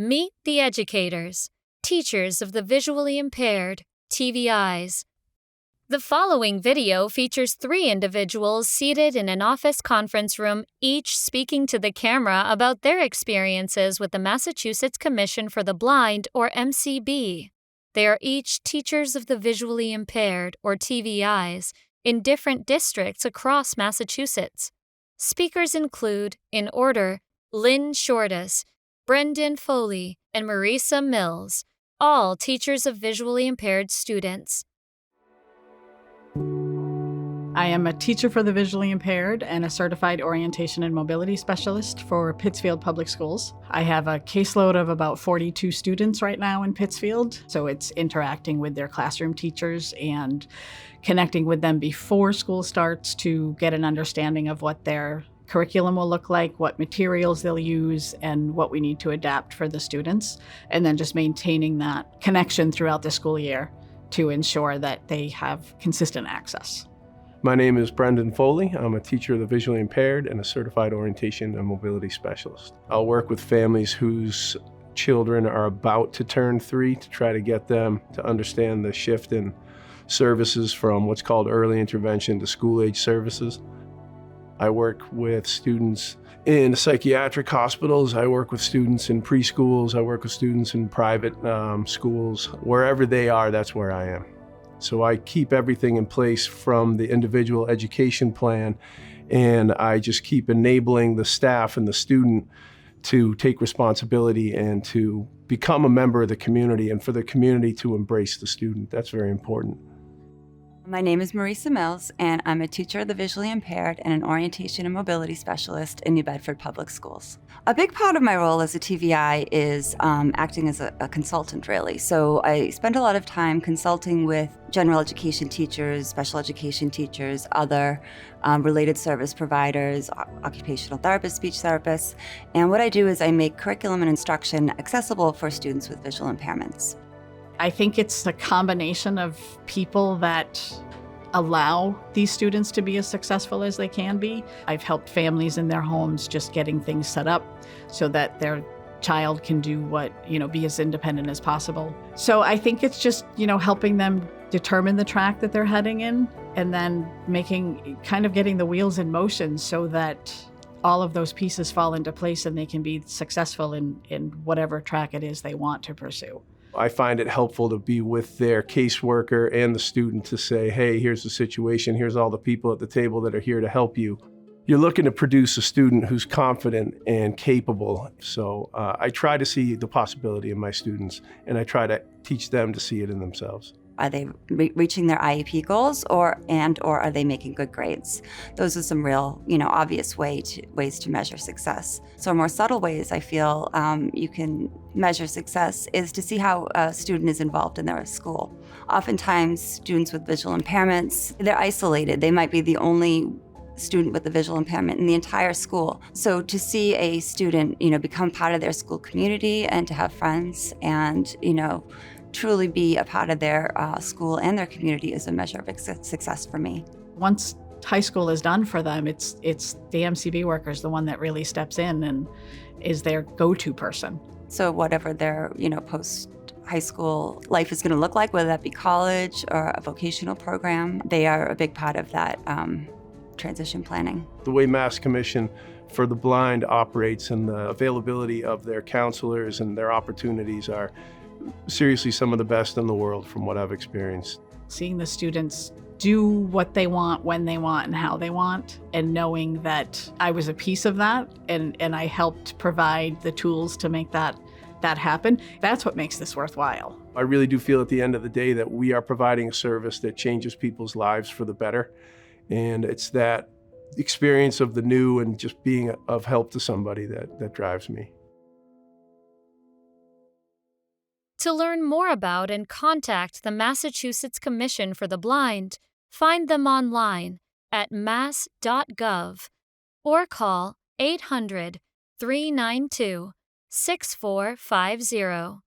Meet the educators, teachers of the visually impaired, TVIs. The following video features 3 individuals seated in an office conference room, each speaking to the camera about their experiences with the Massachusetts Commission for the Blind, or MCB. They are each teachers of the visually impaired, or TVIs, in different districts across Massachusetts. Speakers include, in order, Lynn Shortus, Brendan Foley, and Marisa Mills, all teachers of visually impaired students. I am a teacher for the visually impaired and a certified orientation and mobility specialist for Pittsfield Public Schools. I have a caseload of about 42 students right now in Pittsfield, so it's interacting with their classroom teachers and connecting with them before school starts to get an understanding of what their curriculum will look like, what materials they'll use, and what we need to adapt for the students, and then just maintaining that connection throughout the school year to ensure that they have consistent access. My name is Brendan Foley. I'm a teacher of the visually impaired and a certified orientation and mobility specialist. I'll work with families whose children are about to turn 3 to try to get them to understand the shift in services from what's called early intervention to school-age services. I work with students in psychiatric hospitals. I work with students in preschools. I work with students in private schools. Wherever they are, that's where I am. So I keep everything in place from the individual education plan, and I just keep enabling the staff and the student to take responsibility and to become a member of the community, and for the community to embrace the student. That's very important. My name is Marisa Mills, and I'm a teacher of the visually impaired and an orientation and mobility specialist in New Bedford Public Schools. A big part of my role as a TVI is acting as a consultant, really. So I spend a lot of time consulting with general education teachers, special education teachers, other related service providers, occupational therapists, speech therapists. And what I do is I make curriculum and instruction accessible for students with visual impairments. I think it's a combination of people that allow these students to be as successful as they can be. I've helped families in their homes just getting things set up so that their child can do be as independent as possible. So I think it's just, helping them determine the track that they're heading in, and then getting the wheels in motion so that all of those pieces fall into place and they can be successful in whatever track it is they want to pursue. I find it helpful to be with their caseworker and the student to say, hey, here's the situation, here's all the people at the table that are here to help you. You're looking to produce a student who's confident and capable. So I try to see the possibility in my students, and I try to teach them to see it in themselves. Are they reaching their IEP goals, or are they making good grades? Those are some real, obvious ways to measure success. So more subtle ways I feel you can measure success is to see how a student is involved in their school. Oftentimes, students with visual impairments, they're isolated. They might be the only student with a visual impairment in the entire school. So to see a student, become part of their school community and to have friends and, truly be a part of their school and their community is a measure of success for me. Once high school is done for them, it's the MCB workers, the one that really steps in and is their go-to person. So whatever their, post-high school life is going to look like, whether that be college or a vocational program, they are a big part of that transition planning. The way Mass Commission for the Blind operates and the availability of their counselors and their opportunities are seriously some of the best in the world from what I've experienced. Seeing the students do what they want, when they want, and how they want, and knowing that I was a piece of that and I helped provide the tools to make that happen, that's what makes this worthwhile. I really do feel at the end of the day that we are providing a service that changes people's lives for the better. And it's that experience of the new and just being of help to somebody that drives me. To learn more about and contact the Massachusetts Commission for the Blind, find them online at mass.gov or call 800-392-6450.